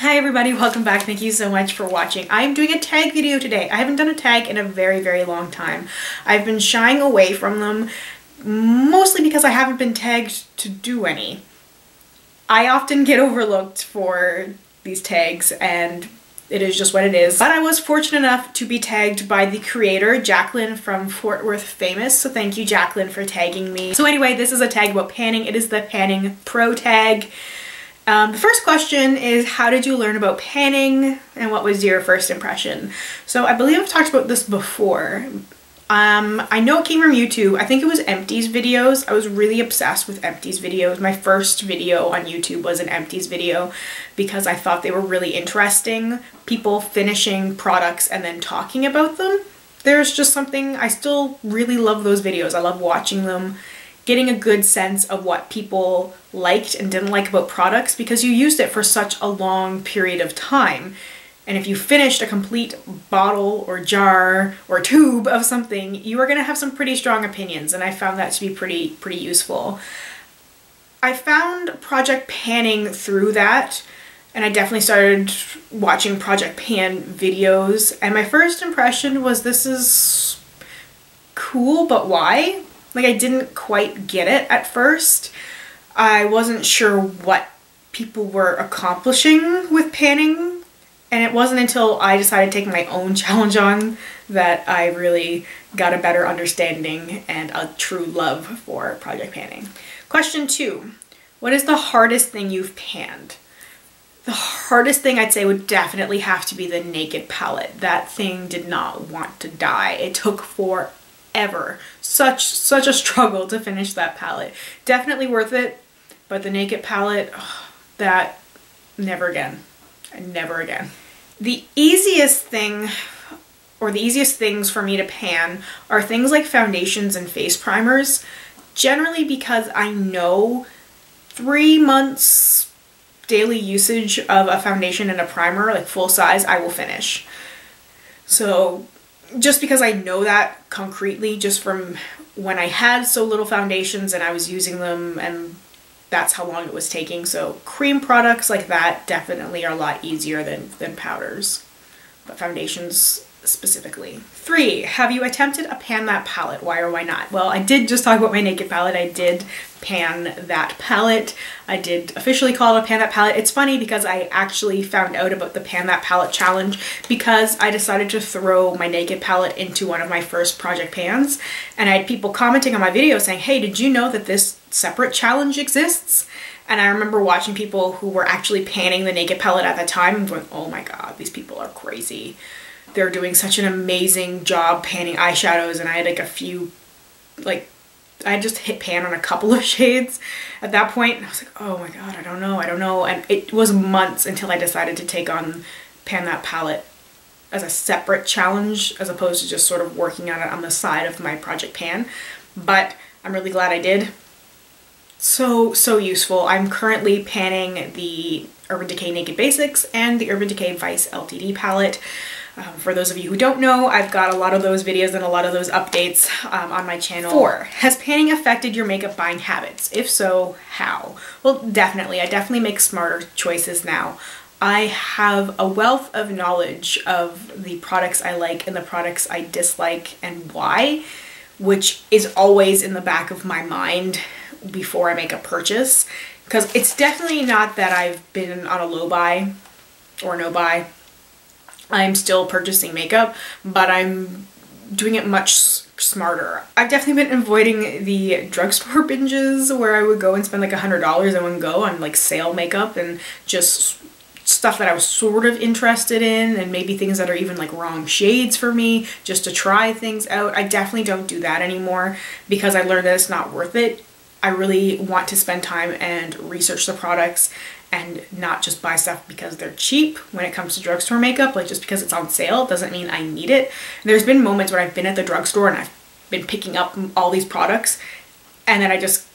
Hi everybody, welcome back. Thank you so much for watching. I'm doing a tag video today. I haven't done a tag in a very long time. I've been shying away from them, mostly because I haven't been tagged to do any. I often get overlooked for these tags and it is just what it is. But I was fortunate enough to be tagged by the creator, Jacquelyn from FortWorthFamous. So thank you, Jacquelyn, for tagging me. So anyway, this is a tag about panning. It is the Panning Pro tag. The first question is, how did you learn about panning and what was your first impression? So I believe I've talked about this before. I know it came from YouTube. I think it was Empty's videos. I was really obsessed with Empty's videos. My first video on YouTube was an Empty's video because I thought they were really interesting. People finishing products and then talking about them. There's just something, I still really love those videos. I love watching them, getting a good sense of what people liked and didn't like about products because you used it for such a long period of time. And if you finished a complete bottle or jar or tube of something, you are going to have some pretty strong opinions, and I found that to be pretty useful. I found Project Panning through that, and I definitely started watching Project Pan videos, and my first impression was, this is cool, but why? Like, I didn't quite get it at first. I wasn't sure what people were accomplishing with panning, and it wasn't until I decided to take my own challenge on that I really got a better understanding and a true love for Project Panning. Question 2. What is the hardest thing you've panned? The hardest thing I'd say would definitely have to be the Naked palette. That thing did not want to die. It took forever. Such a struggle to finish that palette. Definitely worth it, but the Naked palette, that never again. Never again. The easiest thing, or the easiest things for me to pan, are things like foundations and face primers, generally because I know 3 months daily usage of a foundation and a primer, like full size, I will finish. So just because I know that concretely just from when I had so little foundations and I was using them, and that's how long it was taking. So cream products like that definitely are a lot easier than powders, but foundations specifically. 3, have you attempted a pan that palette? Why or why not? Well, I did just talk about my Naked palette. I did pan that palette. I did officially call it a pan that palette. It's funny because I actually found out about the pan that palette challenge because I decided to throw my Naked palette into one of my first project pans, and I had people commenting on my video saying, hey, did you know that this separate challenge exists? And I remember watching people who were actually panning the Naked palette at the time and going, oh my god, these people are crazy. They're doing such an amazing job panning eyeshadows, and I had like a few, like, I just hit pan on a couple of shades at that point, and I was like, oh my god, I don't know, and it was months until I decided to take on Pan That palette as a separate challenge, as opposed to just sort of working on it on the side of my project pan, but I'm really glad I did. So useful. I'm currently panning the Urban Decay Naked Basics and the Urban Decay Vice LTD palette. For those of you who don't know, I've got a lot of those videos and a lot of those updates on my channel. 4, has panning affected your makeup buying habits? If so, how? Well, definitely. I definitely make smarter choices now. I have a wealth of knowledge of the products I like and the products I dislike and why, which is always in the back of my mind before I make a purchase. Because it's definitely not that I've been on a low buy or no buy. I'm still purchasing makeup, but I'm doing it much smarter. I've definitely been avoiding the drugstore binges where I would go and spend like $100 in one go on like sale makeup and just stuff that I was sort of interested in, and maybe things that are even like wrong shades for me just to try things out. I definitely don't do that anymore because I learned that it's not worth it. I really want to spend time and research the products and not just buy stuff because they're cheap. When it comes to drugstore makeup, like just because it's on sale doesn't mean I need it. There's been moments where I've been at the drugstore and I've been picking up all these products, and then I just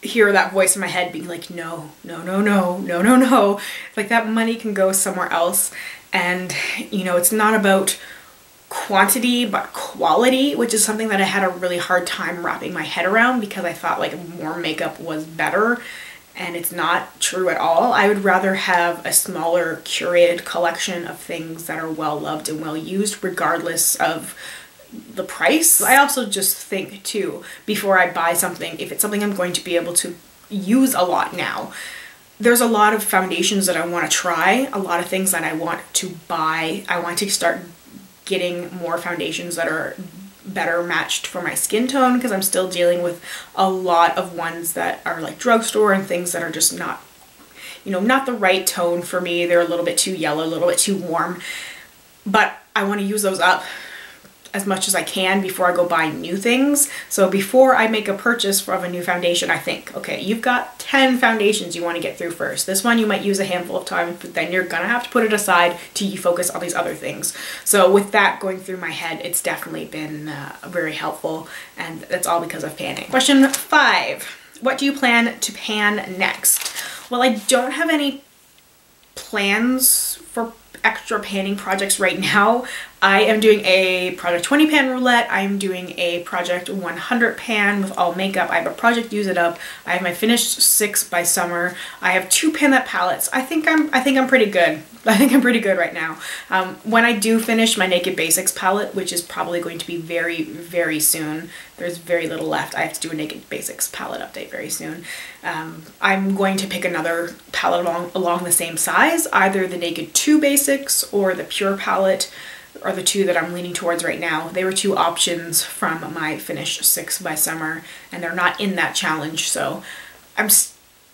hear that voice in my head being like, no. Like, that money can go somewhere else. And you know, it's not about quantity but quality, which is something that I had a really hard time wrapping my head around because I thought like more makeup was better. and it's not true at all. I would rather have a smaller curated collection of things that are well loved and well used regardless of the price. I also just think too, before I buy something, if it's something I'm going to be able to use a lot now. There's a lot of foundations that I want to try, a lot of things that I want to buy. I want to start getting more foundations that are better matched for my skin tone, because I'm still dealing with a lot of ones that are like drugstore and things that are just not, you know, not the right tone for me. They're a little bit too yellow, a little bit too warm, but I want to use those up as much as I can before I go buy new things. So before I make a purchase of a new foundation, I think, okay, you've got 10 foundations you want to get through first. This one you might use a handful of times, but then you're gonna have to put it aside till you focus on these other things. So with that going through my head, it's definitely been very helpful, and that's all because of panning. Question 5, what do you plan to pan next? Well, I don't have any plans for extra panning projects right now. I am doing a Project 20 pan roulette. I am doing a Project 100 pan with all makeup. I have a Project Use It Up. I have my finished 6 by summer. I have 2 pan that palettes. I think I'm pretty good. I think I'm pretty good right now. When I do finish my Naked Basics palette, which is probably going to be very, very soon, there's very little left. I have to do a Naked Basics palette update very soon. I'm going to pick another palette along the same size, either the Naked 2 Basics or the Pure palette, are the two that I'm leaning towards right now. They were 2 options from my finished 6 by summer, and they're not in that challenge, so I'm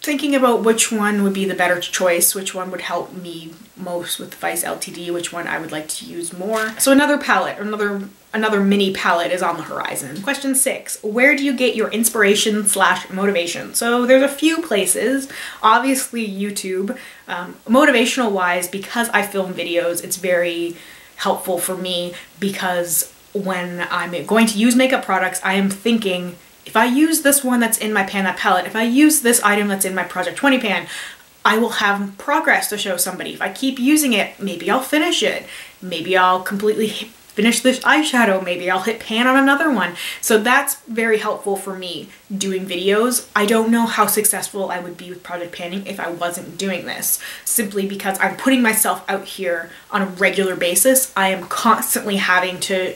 thinking about which one would be the better choice, which one would help me most with Vice LTD, which one I would like to use more. So another palette, another mini palette is on the horizon. Question 6, where do you get your inspiration / motivation? So there's a few places. Obviously YouTube. Motivational wise, because I film videos, it's very helpful for me, because when I'm going to use makeup products, I am thinking, if I use this one that's in my pan that palette, if I use this item that's in my Project 20 pan, I will have progress to show somebody. If I keep using it, maybe I'll finish it. Maybe I'll completely finish this eyeshadow. Maybe I'll hit pan on another one. So that's very helpful for me doing videos. I don't know how successful I would be with project panning if I wasn't doing this, simply because I'm putting myself out here on a regular basis. I am constantly having to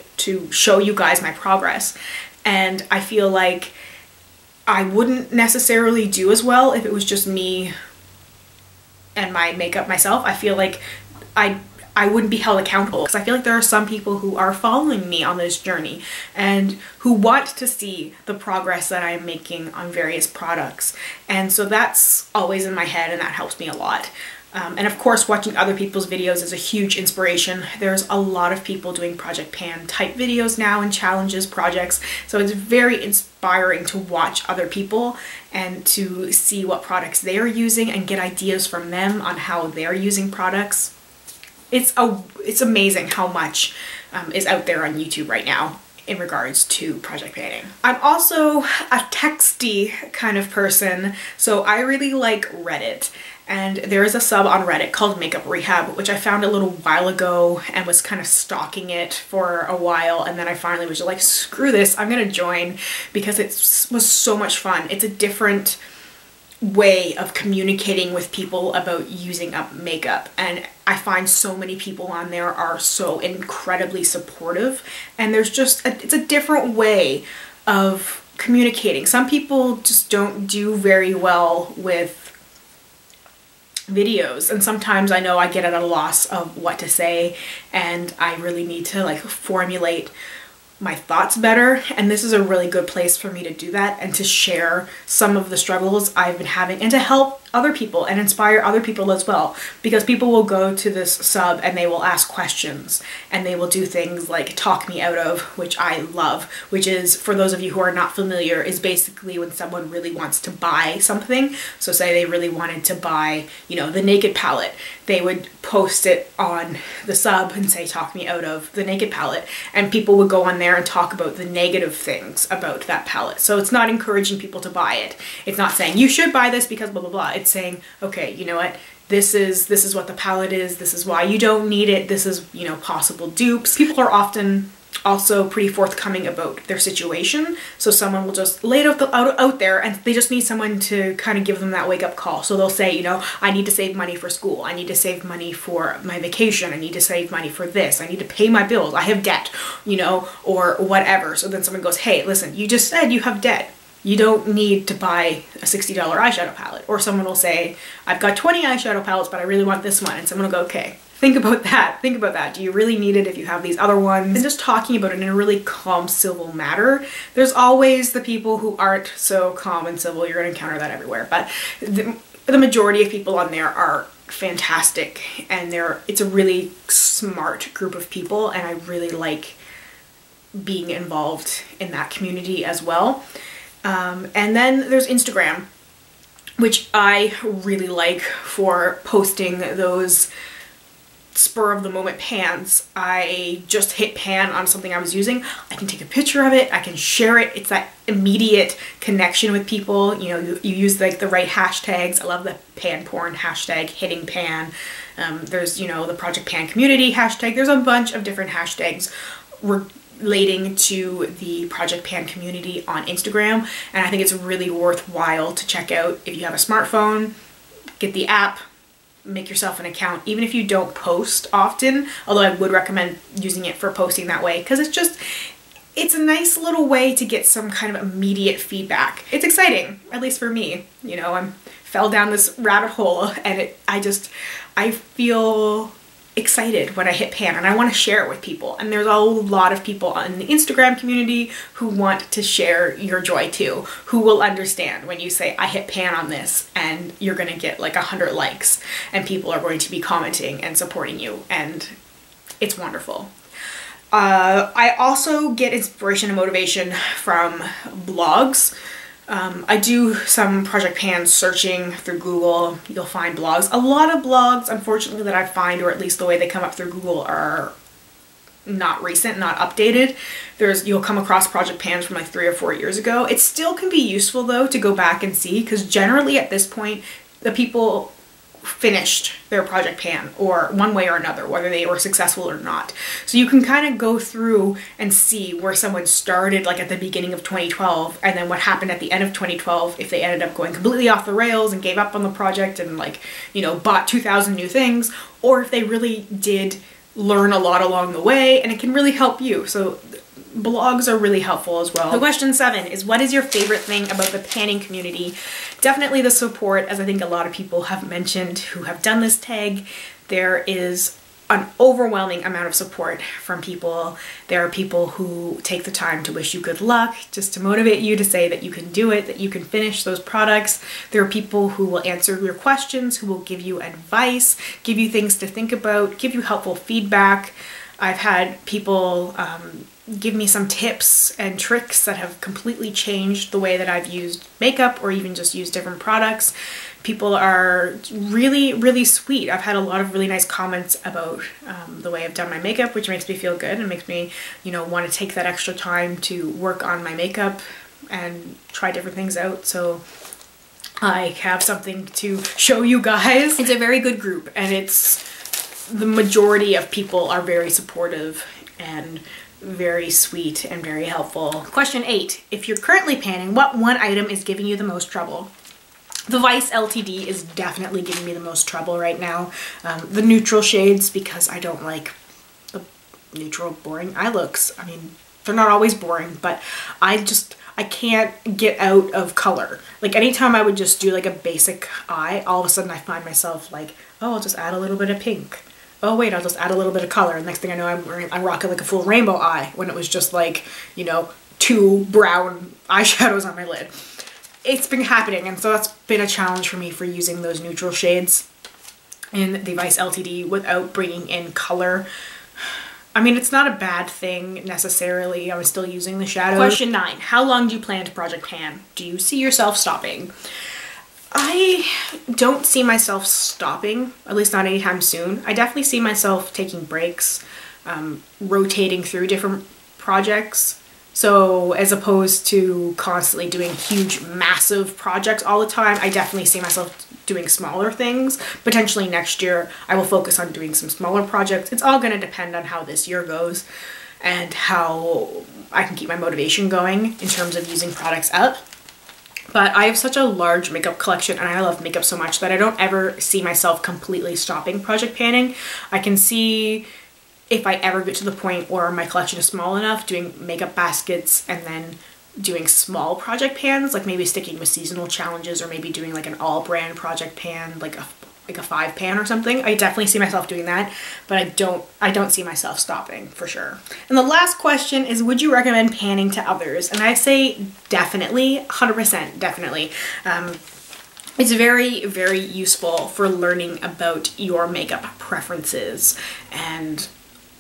show you guys my progress. And I feel like I wouldn't necessarily do as well if it was just me and my makeup myself. I feel like I wouldn't be held accountable, because I feel like there are some people who are following me on this journey and who want to see the progress that I'm making on various products. And so that's always in my head, and that helps me a lot. And of course, watching other people's videos is a huge inspiration. There's a lot of people doing Project Pan type videos now and challenges, projects. So it's very inspiring to watch other people and to see what products they're using and get ideas from them on how they're using products. It's amazing how much is out there on YouTube right now in regards to project panning. I'm also a texty kind of person, so I really like Reddit. And there is a sub on Reddit called Makeup Rehab, which I found a little while ago and was kind of stalking it for a while. And then I finally was just like, screw this, I'm gonna join, because it was so much fun. It's a different way of communicating with people about using up makeup. And I find so many people on there are so incredibly supportive. And there's just, it's a different way of communicating. Some people just don't do very well with videos, and sometimes I know I get at a loss of what to say, and I really need to like formulate my thoughts better, and this is a really good place for me to do that and to share some of the struggles I've been having and to help other people and inspire other people as well, because people will go to this sub and they will ask questions and they will do things like talk me out of, which I love, which is, for those of you who are not familiar, is basically when someone really wants to buy something. So say they really wanted to buy, you know, the Naked palette, they would post it on the sub and say talk me out of the Naked palette, and people would go on there and talk about the negative things about that palette. So it's not encouraging people to buy it. It's not saying you should buy this because blah blah blah. It's saying, okay, you know what, this is what the palette is, this is why you don't need it, this is, you know, possible dupes. People are often also pretty forthcoming about their situation. So someone will just lay it out there, and they just need someone to kind of give them that wake up call. So they'll say, you know, I need to save money for school. I need to save money for my vacation. I need to save money for this. I need to pay my bills. I have debt, you know, or whatever. So then someone goes, hey, listen, you just said you have debt. You don't need to buy a $60 eyeshadow palette. Or someone will say, I've got 20 eyeshadow palettes, but I really want this one. And someone will go, okay, think about that. Think about that. Do you really need it if you have these other ones? And just talking about it in a really calm, civil manner. There's always the people who aren't so calm and civil. You're going to encounter that everywhere. But the majority of people on there are fantastic. And it's a really smart group of people. And I really like being involved in that community as well. And then there's Instagram, which I really like for posting those spur of the moment pans. I just hit pan on something I was using. I can take a picture of it. I can share it. It's that immediate connection with people. You know, you use like the right hashtags. I love the pan porn hashtag, hitting pan. There's, you know, the Project Pan community hashtag. There's a bunch of different hashtags relating to the Project Pan community on Instagram, and I think it's really worthwhile to check out. If you have a smartphone, get the app, make yourself an account, even if you don't post often, although I would recommend using it for posting that way, because it's a nice little way to get some kind of immediate feedback. It's exciting, at least for me. You know, I fell down this rabbit hole, and I feel excited when I hit pan, and I want to share it with people. And there's a lot of people in the Instagram community who want to share your joy too, who will understand when you say, I hit pan on this, and you're going to get like 100 likes, and people are going to be commenting and supporting you, and it's wonderful. I also get inspiration and motivation from blogs. I do some Project Pan searching through Google. You'll find blogs. A lot of blogs, unfortunately, that I find, or at least the way they come up through Google, are not recent, not updated. You'll come across Project Pans from like 3 or 4 years ago. It still can be useful though to go back and see, because generally at this point, the people finished their Project Pan, or one way or another, whether they were successful or not. So you can kind of go through and see where someone started like at the beginning of 2012, and then what happened at the end of 2012, if they ended up going completely off the rails and gave up on the project and, like, you know, bought 2,000 new things, or if they really did learn a lot along the way, and it can really help you. So blogs are really helpful as well. So question 7 is, what is your favorite thing about the panning community? Definitely the support, as I think a lot of people have mentioned who have done this tag. There is an overwhelming amount of support from people. There are people who take the time to wish you good luck, just to motivate you, to say that you can do it, that you can finish those products. There are people who will answer your questions, who will give you advice, give you things to think about, give you helpful feedback. I've had people give me some tips and tricks that have completely changed the way that I've used makeup, or even just used different products. People are really, really sweet. I've had a lot of really nice comments about the way I've done my makeup, which makes me feel good and makes me, you know, want to take that extra time to work on my makeup and try different things out. So I have something to show you guys. It's a very good group, and the majority of people are very supportive and very sweet and very helpful. Question 8, if you're currently panning, what one item is giving you the most trouble? The Vice LTD is definitely giving me the most trouble right now. The neutral shades, because I don't like the neutral boring eye looks. I mean, they're not always boring, but I can't get out of color. Like, anytime I would just do like a basic eye, all of a sudden I find myself like, oh, I'll just add a little bit of pink. Oh wait, I'll just add a little bit of color. And next thing I know, I'm rocking like a full rainbow eye, when it was just like, you know, 2 brown eyeshadows on my lid. It's been happening, and so that's been a challenge for me for using those neutral shades in the Vice LTD without bringing in color. I mean, it's not a bad thing necessarily. I was still using the shadows. Question 9, how long do you plan to Project Pan? Do you see yourself stopping? I don't see myself stopping, at least not anytime soon. I definitely see myself taking breaks, rotating through different projects. So as opposed to constantly doing huge, massive projects all the time, I definitely see myself doing smaller things. Potentially next year, I will focus on doing some smaller projects. It's all going to depend on how this year goes. and how I can keep my motivation going in terms of using products up. But I have such a large makeup collection and I love makeup so much that I don't ever see myself completely stopping project panning. I can see if I ever get to the point where my collection is small enough, doing makeup baskets and then doing small project pans, like maybe sticking with seasonal challenges or maybe doing like an all brand project pan, like a 5 pan or something. I definitely see myself doing that, but I don't see myself stopping for sure. And the last question is, would you recommend panning to others? And I say definitely, 100% definitely. It's very, very useful for learning about your makeup preferences and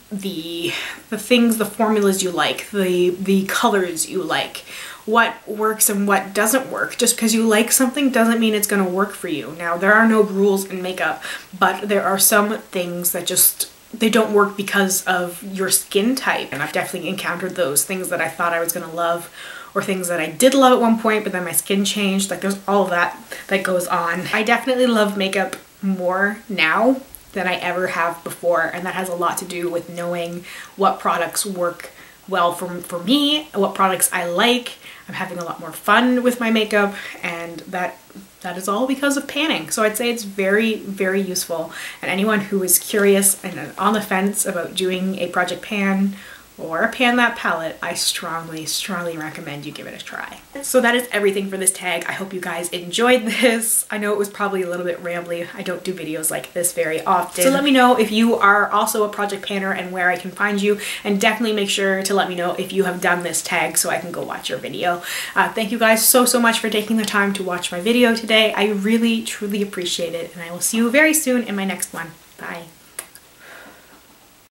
the things, the formulas you like, the colors you like, what works and what doesn't work. Just because you like something doesn't mean it's going to work for you. Now, there are no rules in makeup, but there are some things that just, they don't work because of your skin type. And I've definitely encountered those things that I thought I was going to love, or things that I did love at one point, but then my skin changed. Like, there's all of that goes on. I definitely love makeup more now than I ever have before, and that has a lot to do with knowing what products work well for me, what products I like. I'm having a lot more fun with my makeup, and that is all because of panning. So I'd say it's very, very useful, and anyone who is curious and on the fence about doing a project pan or a pan that palette, I strongly, strongly recommend you give it a try. So that is everything for this tag. I hope you guys enjoyed this. I know it was probably a little bit rambly. I don't do videos like this very often. So let me know if you are also a project panner and where I can find you, and definitely make sure to let me know if you have done this tag so I can go watch your video. Thank you guys so much for taking the time to watch my video today. I really, truly appreciate it, and I will see you very soon in my next one. Bye.